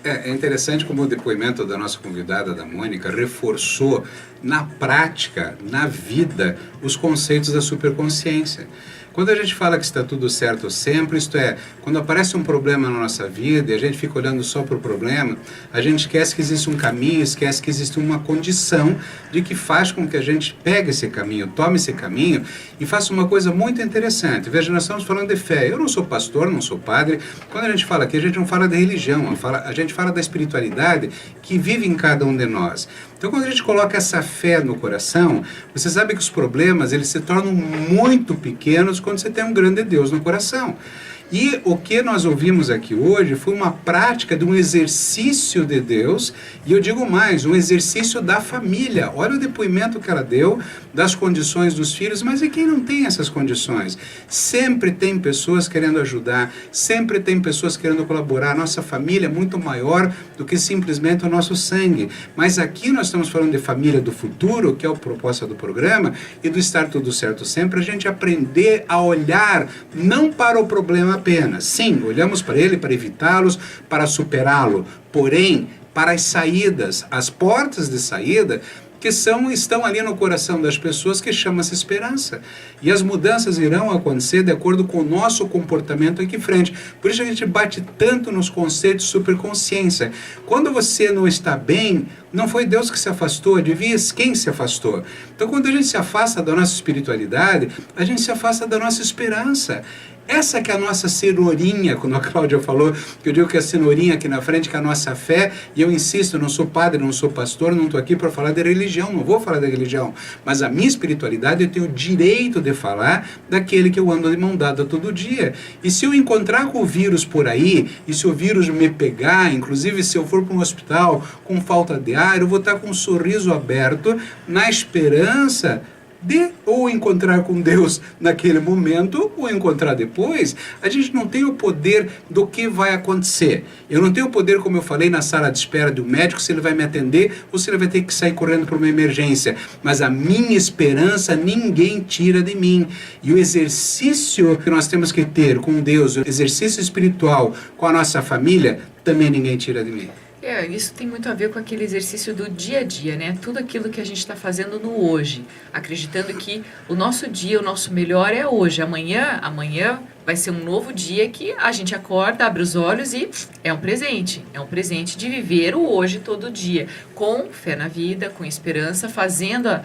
É interessante como o depoimento da nossa convidada, da Mônica, reforçou na prática, na vida, os conceitos da superconsciência. Quando a gente fala que está tudo certo sempre, isto é, quando aparece um problema na nossa vida e a gente fica olhando só para o problema, a gente esquece que existe um caminho, esquece que existe uma condição de que faz com que a gente pegue esse caminho, tome esse caminho e faça uma coisa muito interessante. Veja, nós estamos falando de fé. Eu não sou pastor, não sou padre. Quando a gente fala aqui, a gente não fala da religião, a gente fala da espiritualidade que vive em cada um de nós. Então, quando a gente coloca essa fé no coração, você sabe que os problemas eles se tornam muito pequenos quando você tem um grande Deus no coração. E o que nós ouvimos aqui hoje foi uma prática de um exercício de Deus, e eu digo mais, um exercício da família. Olha o depoimento que ela deu das condições dos filhos, mas e quem não tem essas condições? Sempre tem pessoas querendo ajudar, sempre tem pessoas querendo colaborar. A nossa família é muito maior do que simplesmente o nosso sangue. Mas aqui nós estamos falando de família do futuro, que é a proposta do programa, e do estar tudo certo sempre, a gente aprender a olhar não para o problema apenas. Sim, olhamos para ele para evitá-los, para superá-lo, porém, para as saídas, as portas de saída, que estão ali no coração das pessoas, que chama-se esperança. E as mudanças irão acontecer de acordo com o nosso comportamento aqui em frente. Por isso a gente bate tanto nos conceitos de superconsciência. Quando você não está bem, não foi Deus que se afastou, adivinha quem se afastou? Então quando a gente se afasta da nossa espiritualidade, a gente se afasta da nossa esperança. Essa que é a nossa cenourinha, quando a Cláudia falou, que eu digo que é a cenourinha aqui na frente, que é a nossa fé, e eu insisto, eu não sou padre, não sou pastor, não estou aqui para falar de religião, não vou falar da religião, mas a minha espiritualidade eu tenho o direito de falar daquele que eu ando de mão dada todo dia. E se eu encontrar com o vírus por aí, e se o vírus me pegar, inclusive se eu for para um hospital com falta de ar, eu vou estar com um sorriso aberto, na esperança de ou encontrar com Deus naquele momento ou encontrar depois. A gente não tem o poder do que vai acontecer. Eu não tenho o poder, como eu falei, na sala de espera do médico, se ele vai me atender ou se ele vai ter que sair correndo para uma emergência. Mas a minha esperança ninguém tira de mim. E o exercício que nós temos que ter com Deus, o exercício espiritual com a nossa família, também ninguém tira de mim. Isso tem muito a ver com aquele exercício do dia a dia, né? Tudo aquilo que a gente está fazendo no hoje, acreditando que o nosso dia, o nosso melhor é hoje. Amanhã vai ser um novo dia que a gente acorda, abre os olhos e é um presente de viver o hoje todo dia, com fé na vida, com esperança, fazendo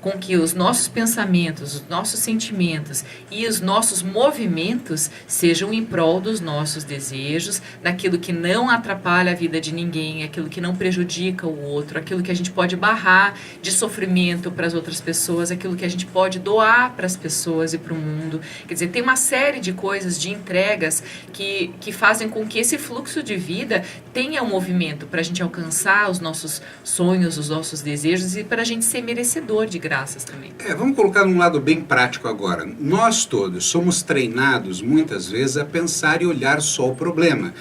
com que os nossos pensamentos, os nossos sentimentos e os nossos movimentos sejam em prol dos nossos desejos, daquilo que não atrapalha a vida de ninguém, aquilo que não prejudica o outro, aquilo que a gente pode barrar de sofrimento para as outras pessoas, aquilo que a gente pode doar para as pessoas e para o mundo. Quer dizer, tem uma série de coisas, de entregas que fazem com que esse fluxo de vida tenha um movimento para a gente alcançar os nossos sonhos, os nossos desejos e para a gente ser merecedor de graças também. Vamos colocar num lado bem prático agora. Nós todos somos treinados muitas vezes a pensar e olhar só o problema.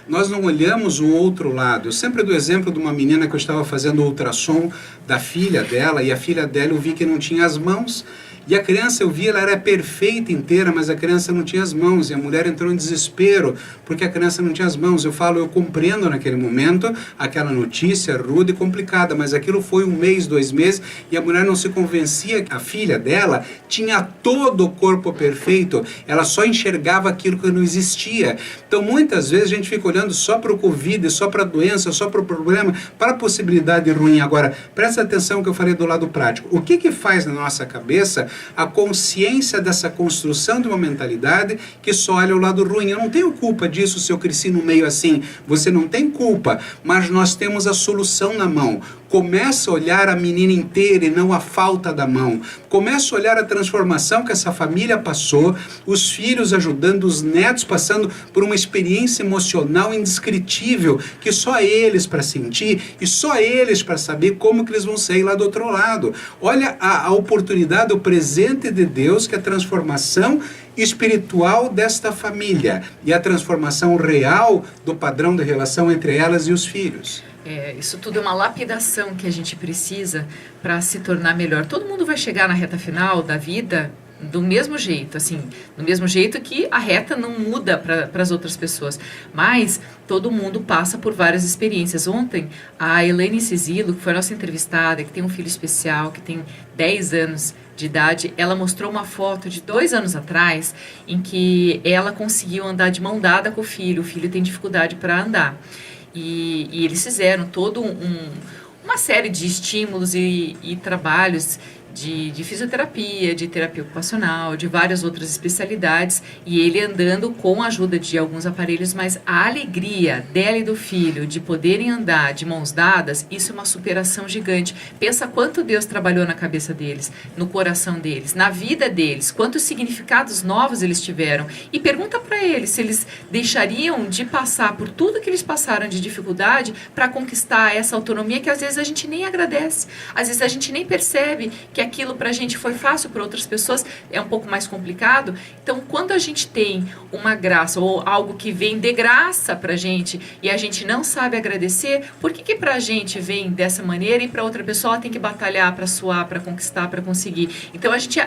Nós não olhamos o outro lado. Eu sempre dou exemplo de uma menina que eu estava fazendo ultrassom da filha dela, e a filha dela eu vi que não tinha as mãos. E a criança, eu vi, ela era perfeita inteira, mas a criança não tinha as mãos. E a mulher entrou em desespero, porque a criança não tinha as mãos. Eu compreendo naquele momento aquela notícia rude e complicada, mas aquilo foi 1 mês, 2 meses, e a mulher não se convencia que a filha dela tinha todo o corpo perfeito, ela só enxergava aquilo que não existia. Então, muitas vezes, a gente fica olhando só para o Covid, só para a doença, só para o problema, para a possibilidade ruim. Agora, presta atenção que eu falei do lado prático. O que faz na nossa cabeça a consciência dessa construção de uma mentalidade que só olha o lado ruim? Eu não tenho culpa disso se eu cresci no meio assim. Você não tem culpa, mas nós temos a solução na mão. Começa a olhar a menina inteira e não a falta da mão. Começa a olhar a transformação que essa família passou, os filhos ajudando, os netos passando por uma experiência emocional indescritível, que só eles para sentir e só eles para saber como que eles vão sair lá do outro lado. Olha a oportunidade, o presente de Deus, que é a transformação espiritual desta família e a transformação real do padrão de relação entre elas e os filhos. Isso tudo é uma lapidação que a gente precisa para se tornar melhor. Todo mundo vai chegar na reta final da vida do mesmo jeito, assim, do mesmo jeito que a reta não muda para as outras pessoas, mas todo mundo passa por várias experiências. Ontem, a Elaine Cisilo, que foi a nossa entrevistada, que tem um filho especial, que tem 10 anos de idade, ela mostrou uma foto de 2 anos atrás, em que ela conseguiu andar de mão dada com o filho tem dificuldade para andar. E eles fizeram todo uma série de estímulos e trabalhos de fisioterapia, de terapia ocupacional, de várias outras especialidades, e ele andando com a ajuda de alguns aparelhos, mas a alegria dela e do filho de poderem andar de mãos dadas, isso é uma superação gigante. Pensa quanto Deus trabalhou na cabeça deles, no coração deles, na vida deles, quantos significados novos eles tiveram, e pergunta para eles se eles deixariam de passar por tudo que eles passaram de dificuldade para conquistar essa autonomia que às vezes a gente nem agradece, às vezes a gente nem percebe que aquilo para a gente foi fácil, para outras pessoas é um pouco mais complicado. Então, quando a gente tem uma graça ou algo que vem de graça para a gente e a gente não sabe agradecer, por que para a gente vem dessa maneira e para outra pessoa ela tem que batalhar para suar, para conquistar, para conseguir? Então, a gente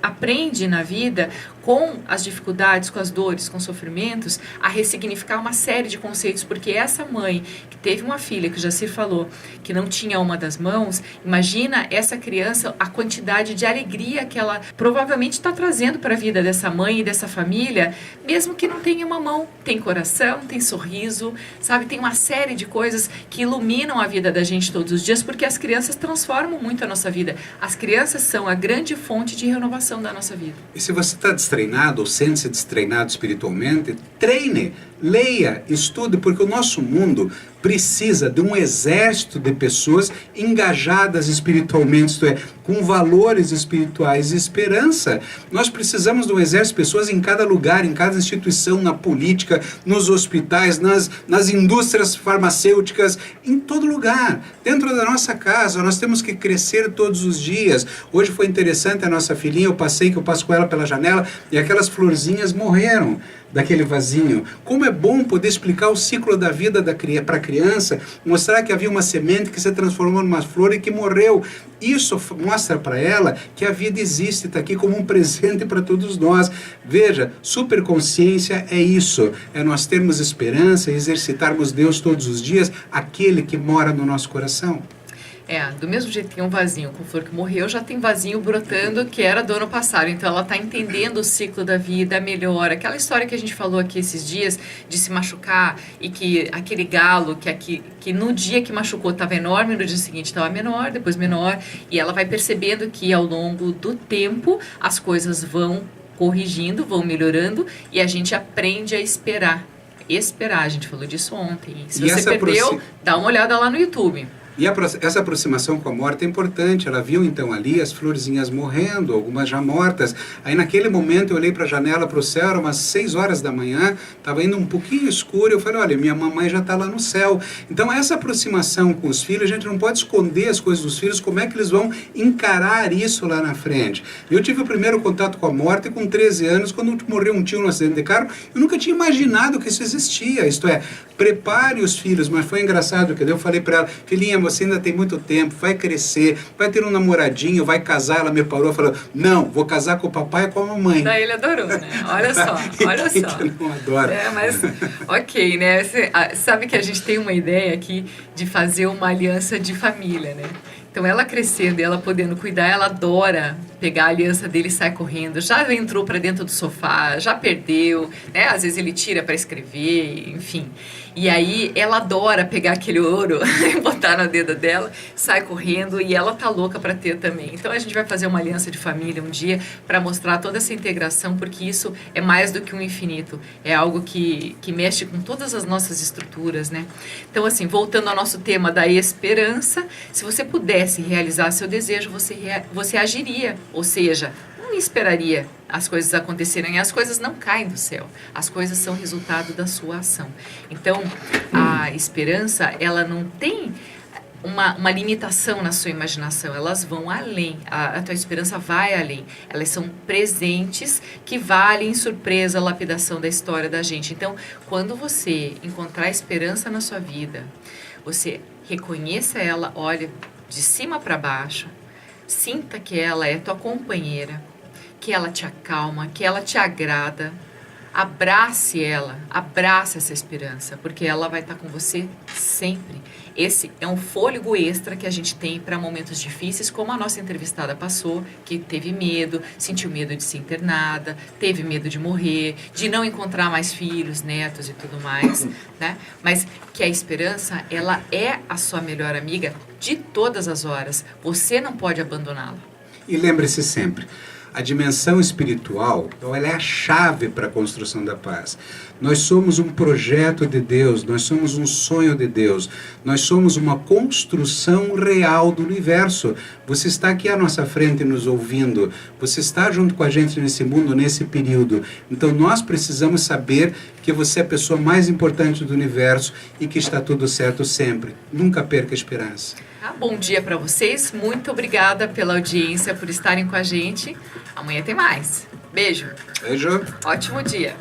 aprende na vida, com as dificuldades, com as dores, com os sofrimentos, a ressignificar uma série de conceitos, porque essa mãe que teve uma filha, que já se falou, que não tinha uma das mãos, imagina essa criança, a quantidade de alegria que ela provavelmente está trazendo para a vida dessa mãe e dessa família, mesmo que não tenha uma mão. Tem coração, tem sorriso, sabe? Tem uma série de coisas que iluminam a vida da gente todos os dias, porque as crianças transformam muito a nossa vida. As crianças são a grande fonte de renovação da nossa vida. E se você está destreinado ou sente-se destreinado espiritualmente, treine, leia, estude, porque o nosso mundo precisa de um exército de pessoas engajadas espiritualmente, isto é, com valores espirituais e esperança. Nós precisamos de um exército de pessoas em cada lugar, em cada instituição, na política, nos hospitais, nas indústrias farmacêuticas, em todo lugar. Dentro da nossa casa, nós temos que crescer todos os dias. Hoje foi interessante a nossa filhinha, eu passo com ela pela janela e aquelas florzinhas morreram daquele vasinho. Como é bom poder explicar o ciclo da vida para a criança, mostrar que havia uma semente que se transformou numa flor e que morreu. Isso mostra para ela que a vida existe, está aqui como um presente para todos nós. Veja, superconsciência é isso, é nós termos esperança e exercitarmos Deus todos os dias, aquele que mora no nosso coração. Do mesmo jeito que tem um vasinho com flor que morreu, já tem vasinho brotando que era do ano passado. Então ela está entendendo o ciclo da vida melhor. Aquela história que a gente falou aqui esses dias de se machucar e que aquele galo que no dia que machucou estava enorme, no dia seguinte estava menor, depois menor. E ela vai percebendo que ao longo do tempo as coisas vão corrigindo, vão melhorando e a gente aprende a esperar. Esperar, a gente falou disso ontem. Se você perdeu, dá uma olhada lá no YouTube. E essa aproximação com a morte é importante. Ela viu então ali as florzinhas morrendo, algumas já mortas. Aí naquele momento eu olhei para a janela, para o céu, era umas 6 horas da manhã, estava indo um pouquinho escuro, eu falei, olha, minha mamãe já está lá no céu. Então essa aproximação com os filhos, a gente não pode esconder as coisas dos filhos, como é que eles vão encarar isso lá na frente. Eu tive o primeiro contato com a morte com 13 anos, quando morreu um tio no acidente de carro, eu nunca tinha imaginado que isso existia. Isto é, prepare os filhos, mas foi engraçado, que eu falei para ela, filhinha, você ainda tem muito tempo, vai crescer, vai ter um namoradinho, vai casar. Ela me parou e falou, não, vou casar com o papai e com a mamãe. Daí ele adorou, né? Olha só, olha só. Que não adora. Mas, ok, né? Você sabe que a gente tem uma ideia aqui de fazer uma aliança de família, né? Então, ela crescendo e ela podendo cuidar, ela adora pegar a aliança dele e sair correndo. Já entrou para dentro do sofá, já perdeu, né? Às vezes ele tira para escrever, enfim. E aí, ela adora pegar aquele ouro e botar no dedo dela, sai correndo e ela tá louca para ter também. Então, a gente vai fazer uma aliança de família um dia para mostrar toda essa integração, porque isso é mais do que um infinito. É algo que mexe com todas as nossas estruturas, né? Então, assim, voltando ao nosso tema da esperança, se você pudesse realizar seu desejo, você agiria, ou seja, não esperaria as coisas acontecerem. As coisas não caem do céu, as coisas são resultado da sua ação. Então, a esperança, ela não tem uma limitação na sua imaginação, elas vão além, a tua esperança vai além, elas são presentes que valem surpresa a lapidação da história da gente. Então, quando você encontrar esperança na sua vida, você reconheça ela, olha de cima para baixo, sinta que ela é tua companheira, que ela te acalma, que ela te agrada, abrace ela, abrace essa esperança, porque ela vai estar com você sempre. Esse é um fôlego extra que a gente tem para momentos difíceis, como a nossa entrevistada passou, que teve medo, sentiu medo de ser internada, teve medo de morrer, de não encontrar mais filhos, netos e tudo mais, né? Mas que a esperança, ela é a sua melhor amiga de todas as horas. Você não pode abandoná-la. E lembre-se sempre, a dimensão espiritual, ela é a chave para a construção da paz. Nós somos um projeto de Deus, nós somos um sonho de Deus, nós somos uma construção real do universo. Você está aqui à nossa frente nos ouvindo, você está junto com a gente nesse mundo, nesse período. Então nós precisamos saber que você é a pessoa mais importante do universo e que está tudo certo sempre. Nunca perca a esperança. Bom dia para vocês, muito obrigada pela audiência, por estarem com a gente. Amanhã tem mais. Beijo. Beijo. Ótimo dia.